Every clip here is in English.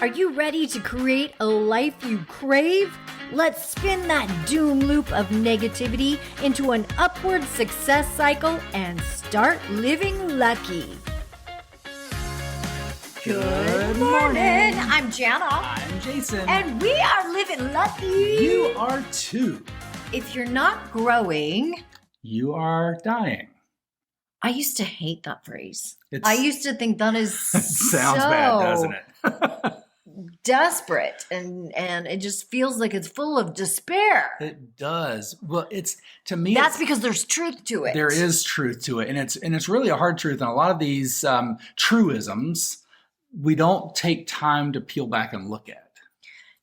Are you ready to create a life you crave? Let's spin that doom loop of negativity into an upward success cycle and start living lucky. Good morning. I'm Jana. I'm Jason. And we are living lucky. You are too. If you're not growing, you are dying. I used to hate that phrase. I used to think that is sounds bad, doesn't it? Desperate, and it just feels like it's full of despair. It does. Well, to me that's because there's truth to it. There is truth to it, and it's really a hard truth. And a lot of these truisms we don't take time to peel back and look at.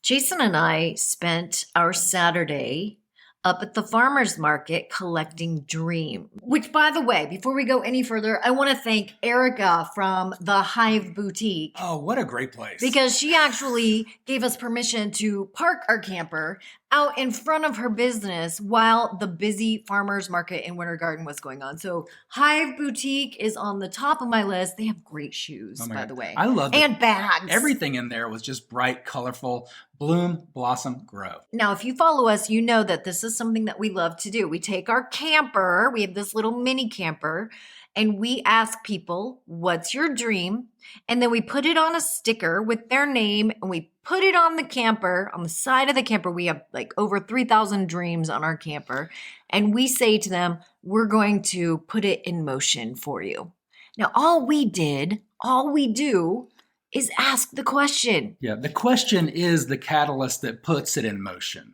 Jason and I spent our Saturday up at the farmer's market collecting dream. Which, by the way, before we go any further, I want to thank Erica from the Hive Boutique. Oh, what a great place. Because she actually gave us permission to park our camper out in front of her business while the busy farmer's market in Winter Garden was going on. So Hive Boutique is on the top of my list. They have great shoes, by the way. I love it. And bags. Everything in there was just bright, colorful, bloom, blossom, grow. Now, if you follow us, you know that this is something that we love to do. We take our camper, we have this little mini camper, and we ask people, what's your dream? And then we put it on a sticker with their name and we put it on the camper, on the side of the camper. We have like over 3,000 dreams on our camper. And we say to them, we're going to put it in motion for you. Now, all we do is ask the question. Yeah, the question is the catalyst that puts it in motion.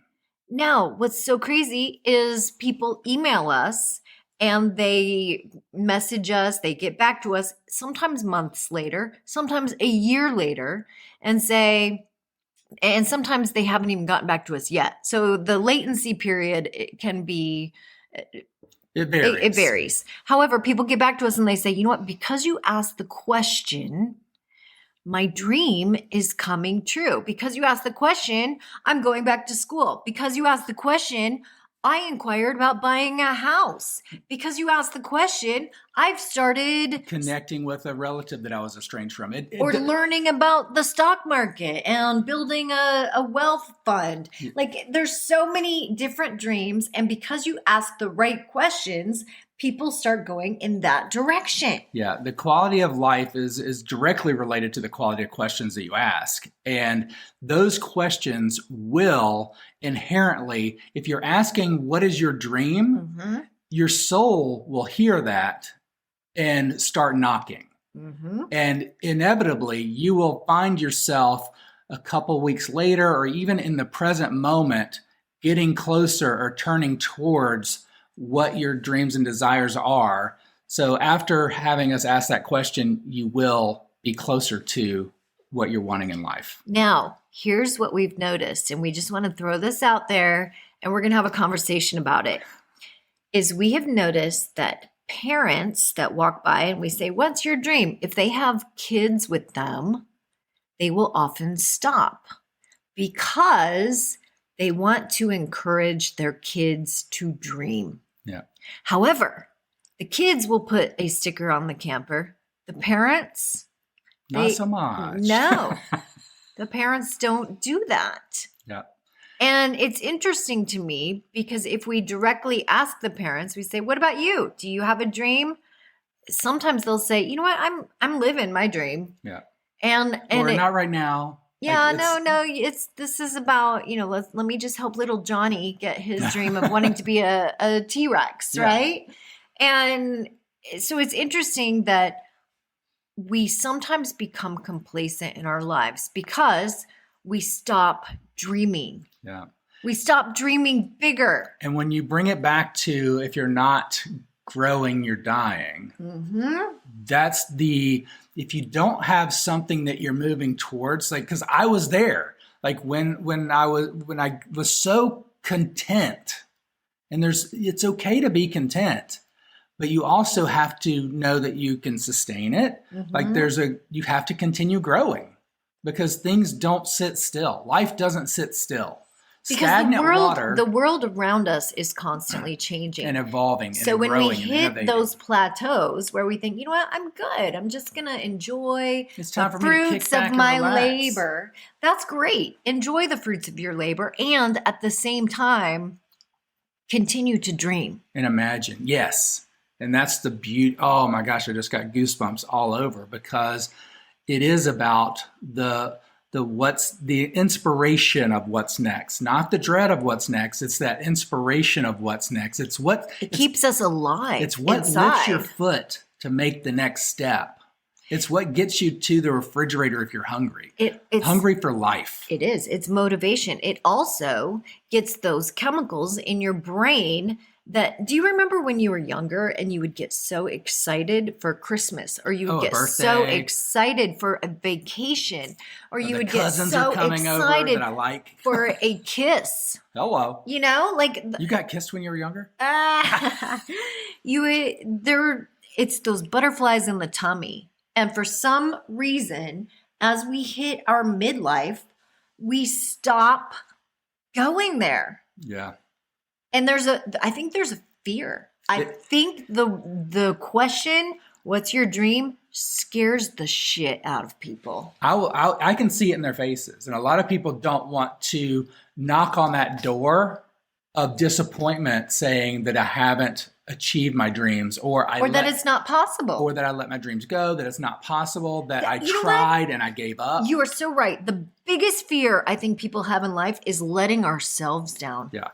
Now, what's so crazy is people email us and they message us, they get back to us sometimes months later, sometimes a year later, and sometimes they haven't even gotten back to us yet. So the latency period can be, it varies. It varies. However, people get back to us and they say, you know what, because you asked the question, my dream is coming true. Because you asked the question, I'm going back to school. Because you asked the question, I inquired about buying a house. Because you asked the question, I've started connecting with a relative that I was estranged from. Learning about the stock market and building a wealth fund. Like there's so many different dreams. And because you ask the right questions, people start going in that direction. Yeah, the quality of life is directly related to the quality of questions that you ask. And those questions will inherently, if you're asking, what is your dream? Mm-hmm. Your soul will hear that and start knocking. Mm-hmm. And inevitably, you will find yourself a couple weeks later, or even in the present moment, getting closer or turning towards what your dreams and desires are. So after having us ask that question, you will be closer to what you're wanting in life. Now, here's what we've noticed, and we just want to throw this out there, and we're going to have a conversation about it, is we have noticed that parents that walk by and we say, what's your dream? If they have kids with them, they will often stop because they want to encourage their kids to dream. Yeah. However, the kids will put a sticker on the camper. The parents, not so much. No, the parents don't do that. Yeah. And it's interesting to me because if we directly ask the parents, we say, what about you? Do you have a dream? Sometimes they'll say, you know what? I'm living my dream. Yeah. And not right now. Yeah, no. This is about, let me just help little Johnny get his dream of wanting to be a T-Rex, yeah. Right? And so it's interesting that we sometimes become complacent in our lives because we stop dreaming. Yeah. We stop dreaming bigger. And when you bring it back to, if you're not growing, you're dying. Mm-hmm. That's if you don't have something that you're moving towards, like, because I was there, like when I was so content, and it's okay to be content, but you also have to know that you can sustain it. Mm-hmm. Like you have to continue growing because things don't sit still. Life doesn't sit still. Because Stagnant water the world around us is constantly changing and evolving and so when growing we and hit innovating. those plateaus where we think, you know what, I'm good. I'm just going to enjoy It's time the for me to kick fruits back of and my relax. labor. That's great. Enjoy the fruits of your labor. And at the same time, continue to dream. And imagine. Yes. And that's the beauty. Oh my gosh, I just got goosebumps all over because it is about the inspiration of what's next, not the dread of what's next. It's that inspiration of what's next. It keeps us alive. It's what inside. lifts your foot to make the next step. It's what gets you to the refrigerator if you're hungry. It's hungry for life. It is. It's motivation. It also gets those chemicals in your brain that, do you remember when you were younger and you would get so excited for Christmas, or you would get so excited for a vacation, or you would get so excited that I like. for a kiss? Hello. You know, like you got kissed when you were younger? It's those butterflies in the tummy. And for some reason, as we hit our midlife, we stop going there. Yeah. And I think there's a fear. I think the question, what's your dream, scares the shit out of people. I can see it in their faces. And a lot of people don't want to knock on that door of disappointment saying that I haven't achieved my dreams or that it's not possible. Or that I let my dreams go, that it's not possible, that I tried and I gave up. You are so right. The biggest fear I think people have in life is letting ourselves down. Yeah.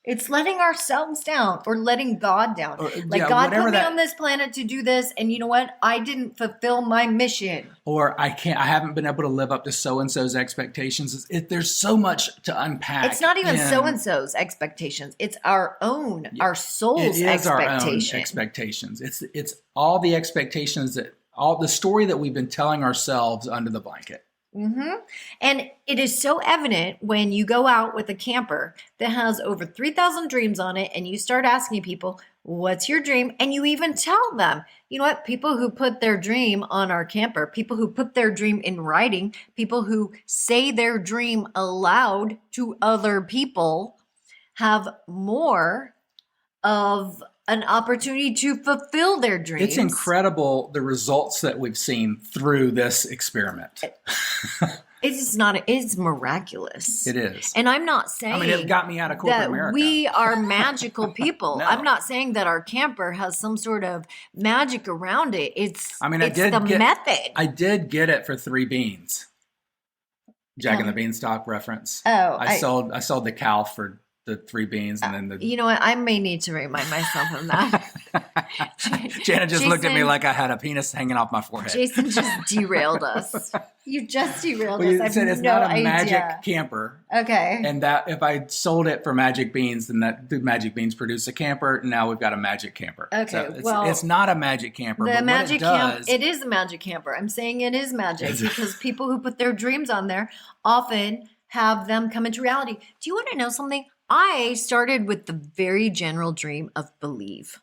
It's letting ourselves down or letting God down. God put me on this planet to do this, and you know what? I didn't fulfill my mission. Or I haven't been able to live up to so-and-so's expectations. There's so much to unpack. It's not even so-and-so's expectations. It's our own, our soul's expectation. Our own expectations. It's all the expectations all the story that we've been telling ourselves under the blanket. Mm-hmm. And it is so evident when you go out with a camper that has over 3,000 dreams on it and you start asking people, what's your dream? And you even tell them, you know what? People who put their dream on our camper, people who put their dream in writing, people who say their dream aloud to other people have more of an opportunity to fulfill their dreams. It's incredible the results that we've seen through this experiment. It's miraculous. It is. And I'm not saying it got me out of corporate America. We are magical people. No. I'm not saying that our camper has some sort of magic around it. It's the method. I did get it for 3 beans. Jack and the Beanstalk reference. Oh, I sold the cow for the 3 beans and then you know what? I may need to remind myself of that. Jana just looked at me like I had a penis hanging off my forehead. Jason just derailed us. You just derailed us. You said it's not a magic camper. Okay. And that if I sold it for magic beans, then the magic beans produce a camper. And now we've got a magic camper. Okay. So it's not a magic camper. It is a magic camper. I'm saying it is magic because people who put their dreams on there often have them come into reality. Do you want to know something? I started with the very general dream of believe.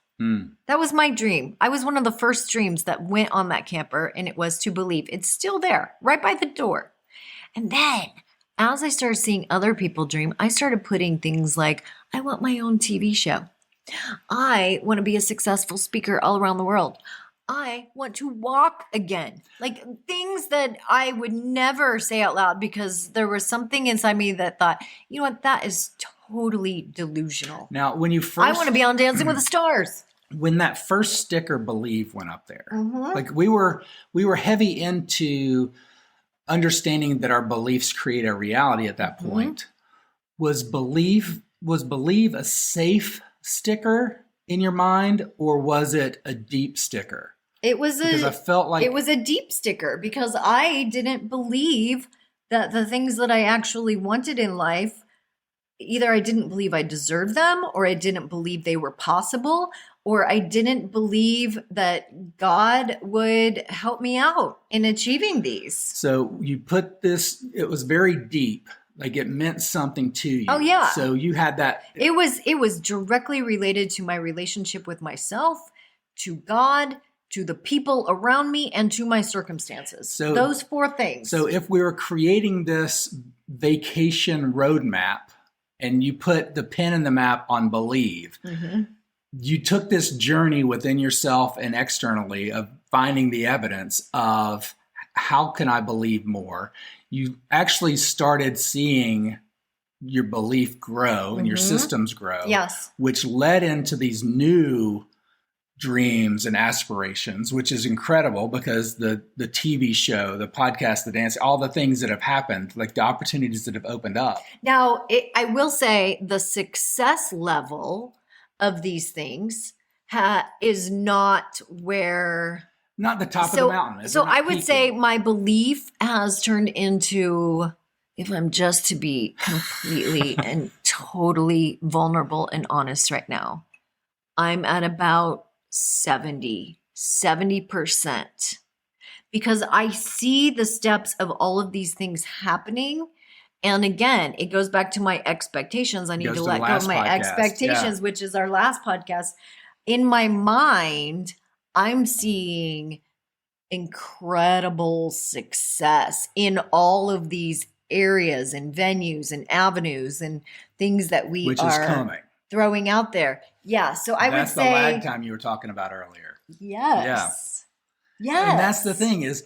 That was my dream. I was one of the first dreams that went on that camper, and it was to believe. It's still there, right by the door. And then, as I started seeing other people dream, I started putting things like, I want my own TV show. I want to be a successful speaker all around the world. I want to walk again. Like things that I would never say out loud because there was something inside me that thought, you know what, that is totally delusional. Now, when you first... I want to be on Dancing with the Stars. When that first sticker "Believe" went up there, like we were heavy into understanding that our beliefs create a reality at that point. Was believe a safe sticker in your mind, or was it a deep sticker? Because I felt like it was a deep sticker because I didn't believe that the things that I actually wanted in life, either I didn't believe I deserved them, or I didn't believe they were possible, or I didn't believe that God would help me out in achieving these. So you put this, it was very deep. Like it meant something to you. Oh, yeah. So you had that. It was directly related to my relationship with myself, to God, to the people around me, and to my circumstances. So those 4 things. So if we were creating this vacation roadmap and you put the pen in the map on believe, you took this journey within yourself and externally of finding the evidence of how can I believe more? You actually started seeing your belief grow and your systems grow, which led into these new dreams and aspirations, which is incredible because the TV show, the podcast, the dance, all the things that have happened, like the opportunities that have opened up. Now, I will say the success level of these things is not where... Not the top of the mountain. So I would say my belief has turned into, if I'm just to be completely and totally vulnerable and honest right now, I'm at about 70%, because I see the steps of all of these things happening. And again, it goes back to my expectations. I need to let go of my expectations, which is our last podcast. In my mind, I'm seeing incredible success in all of these areas and venues and avenues and things that we are throwing out there. Yeah. So I would say... That's the lag time you were talking about earlier. Yes. Yeah. And that's the thing is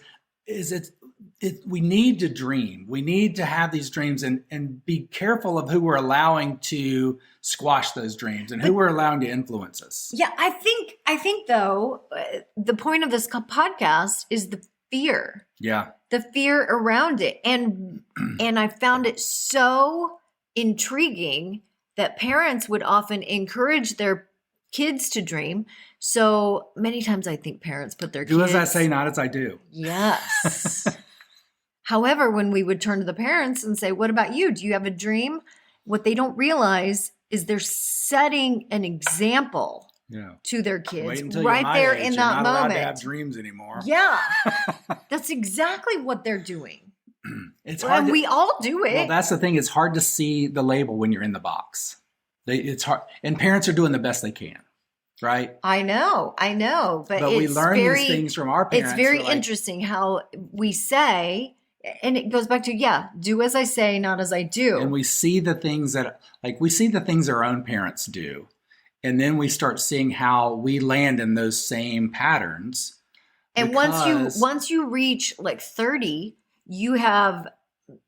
we need to dream. We need to have these dreams and be careful of who we're allowing to squash those dreams and who we're allowing to influence us. Yeah, I think though, the point of this podcast is the fear. Yeah. The fear around it. And I found it so intriguing that parents would often encourage their kids to dream. So many times I think parents put their kids... Do as I say, not as I do. Yes. However, when we would turn to the parents and say, what about you? Do you have a dream? What they don't realize is they're setting an example to their kids right there in that moment. You're not allowed to have dreams anymore. Yeah. That's exactly what they're doing. It's hard. And we all do it. Well, that's the thing. It's hard to see the label when you're in the box. It's hard. And parents are doing the best they can. Right? I know. But we learn these things from our parents. It's very interesting how we say, and it goes back to, do as I say, not as I do. And we see the things our own parents do. And then we start seeing how we land in those same patterns. And once you reach like 30, you have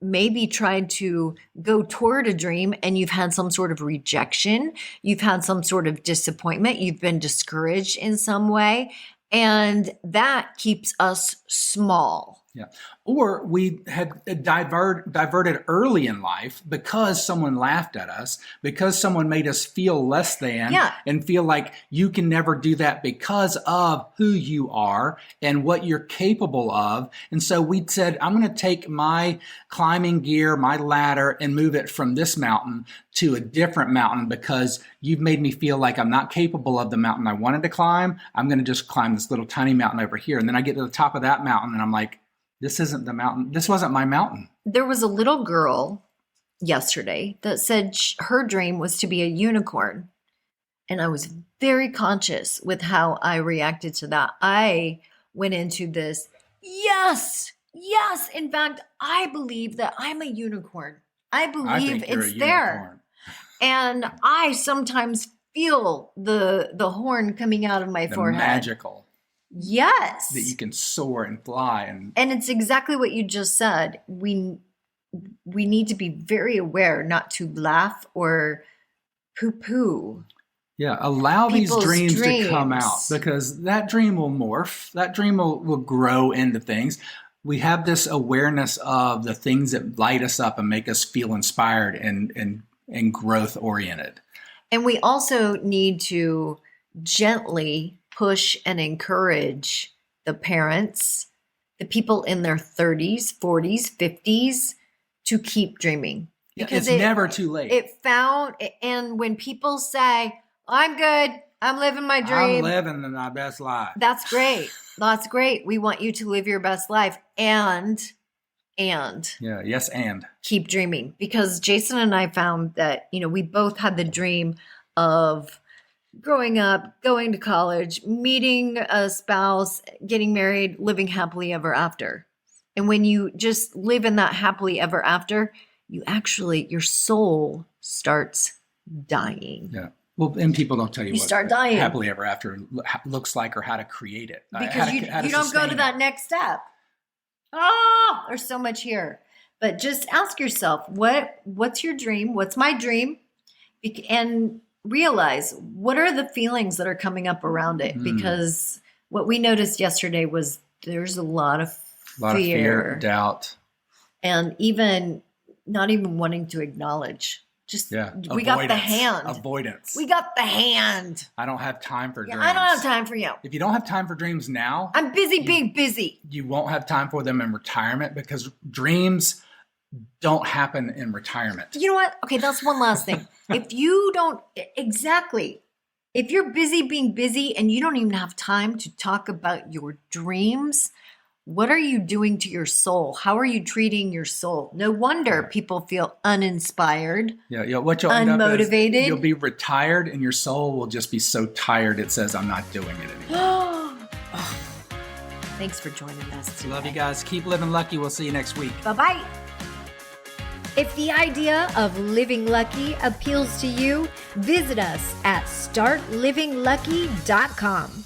maybe tried to go toward a dream and you've had some sort of rejection. You've had some sort of disappointment. You've been discouraged in some way. And that keeps us small. Yeah. Or we had diverted early in life because someone laughed at us, because someone made us feel less than and feel like you can never do that because of who you are and what you're capable of. And so we said, I'm going to take my climbing gear, my ladder, and move it from this mountain to a different mountain because you've made me feel like I'm not capable of the mountain I wanted to climb. I'm going to just climb this little tiny mountain over here. And then I get to the top of that mountain and I'm like, this isn't the mountain. This wasn't my mountain. There was a little girl yesterday that said her dream was to be a unicorn. And I was very conscious with how I reacted to that. I went into this, yes. In fact, I believe that I'm a unicorn. I believe it's there. And I sometimes feel the horn coming out of my forehead. Magical. Yes. That you can soar and fly. And it's exactly what you just said. We need to be very aware not to laugh or poo-poo. Yeah, allow these dreams to come out because that dream will morph. That dream will grow into things. We have this awareness of the things that light us up and make us feel inspired and growth-oriented. And we also need to gently push and encourage the parents, the people in their 30s, 40s, 50s to keep dreaming. Because it's never too late. And when people say, I'm good, I'm living my dream. I'm living my best life. That's great. That's great. We want you to live your best life and keep dreaming. Because Jason and I found that, we both had the dream of growing up, going to college, meeting a spouse, getting married, living happily ever after. And when you just live in that happily ever after, your soul starts dying. Yeah. Well, and people don't tell you You what start dying. happily ever after looks like or how to create it. Because you don't go to that next step. Oh, there's so much here. But just ask yourself, what's your dream? What's my dream? And realize, what are the feelings that are coming up around it? Because what we noticed yesterday was there's a lot of fear, doubt, and not even wanting to acknowledge. Just we got the hand. Avoidance. We got the hand. I don't have time for dreams. I don't have time for you. If you don't have time for dreams now, I'm busy being busy. You won't have time for them in retirement, because dreams don't happen in retirement. You know what? Okay, that's one last thing. If you're busy being busy and you don't even have time to talk about your dreams, what are you doing to your soul? How are you treating your soul? No wonder people feel uninspired. Yeah. What you'll end unmotivated. Up is you'll be retired and your soul will just be so tired it says, I'm not doing it anymore. Thanks for joining us today. Love you guys. Keep living lucky. We'll see you next week. Bye-bye. If the idea of living lucky appeals to you, visit us at startlivinglucky.com.